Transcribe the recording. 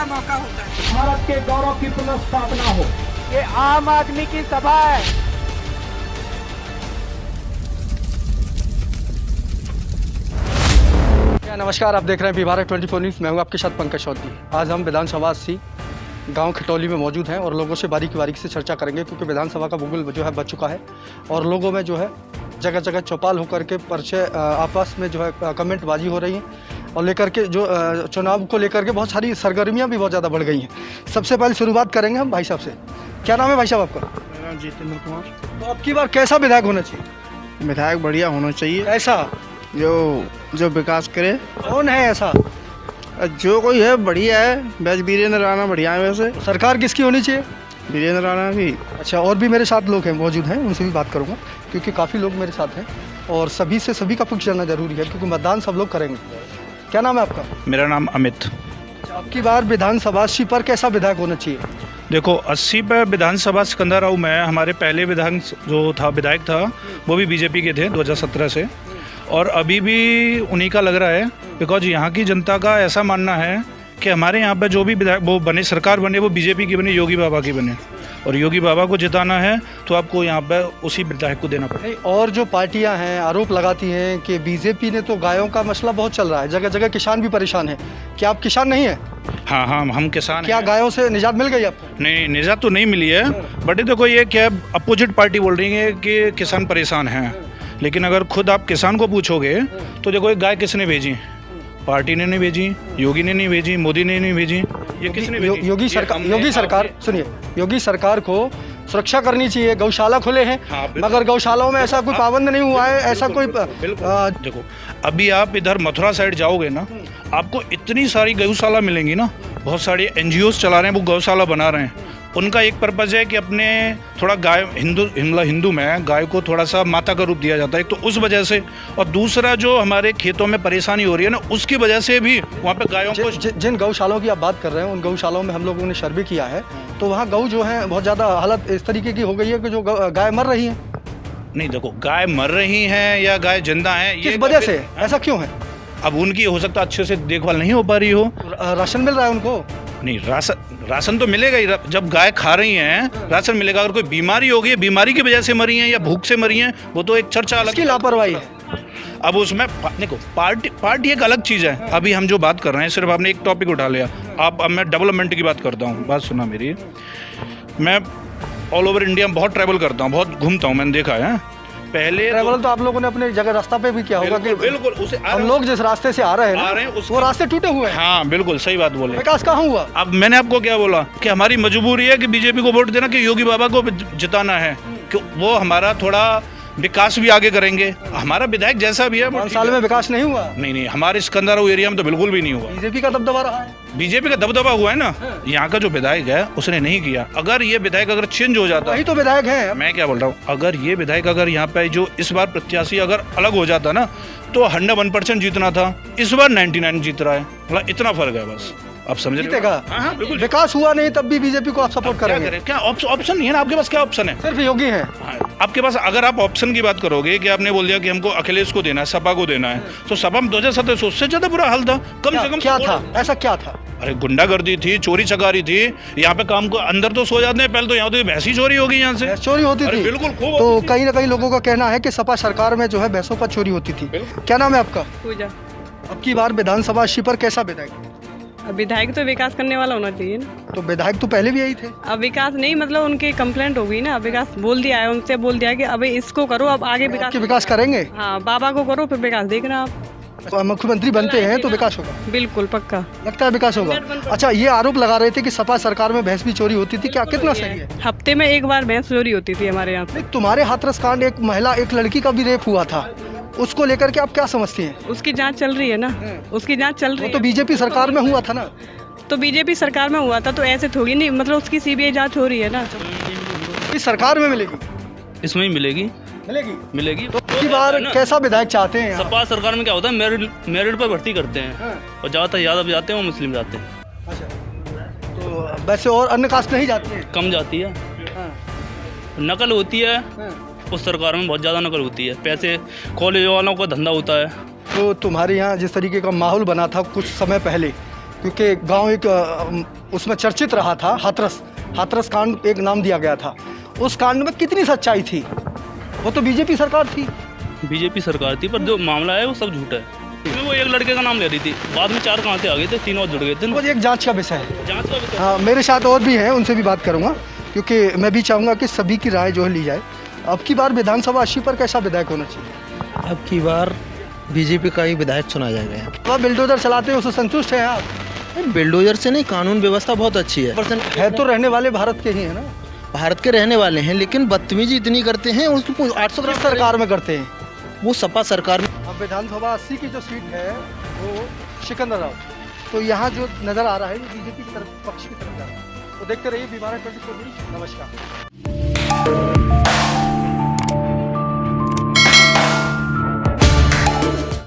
का मौका होता है। भारत के गौरव की पुनर्स्थापना हो। ये आम आदमी की सभा है। नमस्कार, आप देख रहे हैं भारत 24 न्यूज़। मैं हूं आपके साथ पंकज चौधरी। आज हम विधानसभा सी गांव खटौली में मौजूद हैं और लोगों से बारीकी से चर्चा करेंगे, क्योंकि विधानसभा का बुगुल जो है बच चुका है और लोगों में जो है जगह जगह चौपाल होकर के परिचय आपस में जो है कमेंटबाजी हो रही है और लेकर के जो चुनाव को लेकर के बहुत सारी सरगर्मियाँ भी बहुत ज़्यादा बढ़ गई हैं। सबसे पहले शुरुआत करेंगे हम भाई साहब से। क्या नाम है भाई साहब आपका? मेरा नाम जितेंद्र कुमार। तो अब की बार कैसा विधायक होना चाहिए? विधायक बढ़िया होना चाहिए, ऐसा जो विकास करे। कौन है ऐसा? जो कोई है बढ़िया है। वैसे वीरेंद्र राणा बढ़िया है। वैसे सरकार किसकी होनी चाहिए? वीरेंद्र राणा भी। अच्छा, और भी मेरे साथ लोग हैं मौजूद हैं, उनसे भी बात करूंगा, क्योंकि काफ़ी लोग मेरे साथ हैं और सभी का पक्ष जानना जरूरी है, क्योंकि मतदान सब लोग करेंगे। क्या नाम है आपका? मेरा नाम अमित। अब की बार विधानसभा 80 पर कैसा विधायक होना चाहिए? देखो 80 पे विधानसभा सिकंदराव में हमारे पहले विधायक था वो भी बीजेपी के थे 2017 से, और अभी भी उन्हीं का लग रहा है। बिकॉज यहाँ की जनता का ऐसा मानना है कि हमारे यहाँ पे जो भी विधायक वो बने, सरकार बने, वो बीजेपी की बने, योगी बाबा की बने, और योगी बाबा को जिताना है तो आपको यहाँ पे उसी विधायक को देना पड़ेगा। और जो पार्टियां हैं आरोप लगाती हैं कि बीजेपी ने तो गायों का मसला बहुत चल रहा है, जगह जगह किसान भी परेशान है। क्या आप किसान नहीं है? हाँ, हम किसान क्या हैं। गायों से निजात मिल गई आपको? नहीं, निजात तो नहीं मिली है, बट देखो ये क्या अपोजिट पार्टी बोल रही है कि किसान परेशान हैं, लेकिन अगर खुद आप किसान को पूछोगे तो देखो एक गाय किसने भेजी? पार्टी ने नहीं भेजी, योगी ने नहीं भेजी, मोदी ने नहीं भेजी, ये किसने भेजी? योगी सरकार सुनिए, योगी सरकार को सुरक्षा करनी चाहिए। गौशाला खुले हैं, हाँ, मगर गौशालाओं में ऐसा कोई पाबंद नहीं हुआ है, ऐसा कोई देखो अभी आप इधर मथुरा साइड जाओगे ना, आपको इतनी सारी गौशाला मिलेंगी ना। बहुत सारी NGOs चला रहे हैं, वो गौशाला बना रहे हैं। उनका एक पर्पज़ है कि अपने थोड़ा गाय हिंदू में गाय को थोड़ा सा माता का रूप दिया जाता है, तो उस वजह से, और दूसरा जो हमारे खेतों में परेशानी हो रही है ना, उसकी वजह से भी वहाँ पे गायों को जिन गौशालाओं की आप बात कर रहे हैं, उन गौशालाओं में हम लोगों ने सर्वे किया है, तो वहाँ गौ जो है बहुत ज़्यादा हालत इस तरीके की हो गई है कि जो गाय मर रही है। नहीं, देखो गाय मर रही हैं या गाय जिंदा हैं, किस वजह से, ऐसा क्यों है? अब उनकी हो सकता है अच्छे से देखभाल नहीं हो पा रही हो। राशन मिल रहा है उनको? नहीं, राशन तो मिलेगा ही। जब गाय खा रही हैं राशन मिलेगा। अगर कोई बीमारी हो गई, बीमारी की वजह से मरी हैं या भूख से मरी हैं, वो तो एक चर्चा अलग। इसकी लापरवाही है। अब उसमें देखो पार्टी एक अलग चीज़ है। अभी हम जो बात कर रहे हैं, सिर्फ आपने एक टॉपिक उठा लिया। अब मैं डेवलपमेंट की बात करता हूँ, बात सुना मेरी। मैं ऑल ओवर इंडिया में बहुत ट्रैवल करता हूँ, बहुत घूमता हूँ, मैंने देखा है। पहले ट्रैवल तो आप लोगों ने अपने जगह रास्ता पे भी किया होगा कि बिल्कुल उसे हम लोग जिस रास्ते से आ रहे हैं वो रास्ते टूटे हुए हैं। हाँ, बिल्कुल सही बात बोले। विकास कहाँ हुआ? अब मैंने आपको क्या बोला कि हमारी मजबूरी है कि बीजेपी को वोट देना, कि योगी बाबा को जिताना है, कि वो हमारा थोड़ा विकास भी आगे करेंगे। हमारा विधायक जैसा भी है, 5 साल में विकास नहीं हुआ। नहीं, हमारे सिकंदराव एरिया में तो बिल्कुल भी नहीं हुआ। बीजेपी का दबदबा रहा है। बीजेपी का दबदबा हुआ है ना। यहाँ का जो विधायक है उसने नहीं किया। अगर ये विधायक अगर चेंज हो जाता, वही तो विधायक है। मैं क्या बोल रहा हूँ, अगर ये विधायक अगर यहाँ पे जो इस बार प्रत्याशी अगर अलग हो जाता ना, तो 101% जीतना था। इस बार 99 जीत रहा है। मतलब इतना फर्क है, बस आप समझ रहे हो। हाँ, बिल्कुल। विकास हुआ नहीं तब भी बीजेपी को आप सपोर्ट करेंगे? क्या ऑप्शन नहीं है ना आपके पास? क्या ऑप्शन है? सिर्फ योगी है आपके पास। अगर आप ऑप्शन की बात करोगे कि आपने बोल दिया कि हमको अखिलेश को देना है, सपा को देना है, तो सपा में 2017 से उससे ज्यादा बुरा हाल था। कम से कम क्या था? ऐसा क्या था? अरे गुंडागर्दी थी, चोरी चकारी थी। यहाँ पे काम को अंदर तो सो जाते हैं, पहले तो यहाँ तो भैंसी चोरी होगी, यहाँ से चोरी होती थी। बिल्कुल खूब। तो कहीं ना कहीं लोगों का कहना है कि सपा सरकार में जो है भैंसों पर चोरी होती थी। क्या नाम है आपका? पूजा। अब की बार विधानसभा 80 पर कैसा विधायक? विधायक तो विकास करने वाला होना चाहिए ना। तो विधायक तो पहले भी यही थे। अब विकास नहीं, मतलब उनकी कंप्लेंट हो गई ना। विकास बोल दिया है, उनसे बोल दिया कि अभी इसको करो, अब आगे विकास करेंगे। हाँ, बाबा को करो, फिर विकास देखना आप। तो मुख्यमंत्री बनते हैं तो विकास होगा? बिल्कुल पक्का लगता है विकास होगा। अच्छा, ये आरोप लगा रहे थे कि सपा सरकार में भैंस भी चोरी होती थी, क्या कितना सही है? हफ्ते में एक बार भैंस चोरी होती थी हमारे यहाँ से। तुम्हारे हाथरस कांड, एक महिला, एक लड़की का भी रेप हुआ था, उसको लेकर के आप क्या समझती हैं? उसकी जाँच चल रही है ना, उसकी जाँच चल रही है। तो बीजेपी सरकार में हुआ था ना। तो बीजेपी सरकार में हुआ था, तो ऐसे थोड़ी नहीं, मतलब उसकी CBI जाँच हो रही है ना। इस सरकार में मिलेगी? इसमें ही मिलेगी। तो इस बार कैसा विधायक चाहते हैं? सपा सरकार में क्या होता है, मेरिट पर भर्ती करते हैं, और ज़्यादातर यादव जाते हैं, वो मुस्लिम जाते हैं। अच्छा, तो वैसे और अन्य कास्ट नहीं जाते हैं? कम जाती है। नकल होती है उस सरकार में, बहुत ज़्यादा नकल होती है। पैसे कॉलेज वालों का धंधा होता है। तो तुम्हारे यहाँ जिस तरीके का माहौल बना था कुछ समय पहले, क्योंकि गांव एक उसमें चर्चित रहा था, हाथरस कांड एक नाम दिया गया था। उस कांड में कितनी सच्चाई थी? वो तो बीजेपी सरकार थी। बीजेपी सरकार थी, पर जो मामला है वो सब झूठा है। इसमें वो एक लड़के का नाम ले रही थी, बाद में 4 कहाँ से आ गए थे, 3 और जुड़ गए थे। वो एक जांच का विषय है। जांच का विषय। हाँ, मेरे साथ और भी हैं, उनसे भी बात करूंगा, क्योंकि मैं भी चाहूँगा कि सभी की राय जो है ली जाए। अब की बार विधानसभा 80 पर कैसा विधायक होना चाहिए? अब की बार बीजेपी का ही विधायक चुना जाएगा। वह बिल्डोजर चलाते हैं, उससे संतुष्ट हैं आप? बिल्डोजर से नहीं, कानून व्यवस्था बहुत अच्छी है। है तो रहने वाले भारत के ही है ना, भारत के रहने वाले हैं, लेकिन बदतमीजी इतनी करते हैं, उसको 800 किस सरकार में करते हैं? वो सपा सरकार में। अब विधानसभा 80 की जो सीट है वो सिकंदराबाद, तो यहाँ जो नज़र आ रहा है वो बीजेपी की तरफ, पक्ष की तरफ जा रहा है। तो देखते रहिए B12 24 न्यूज़। नमस्कार।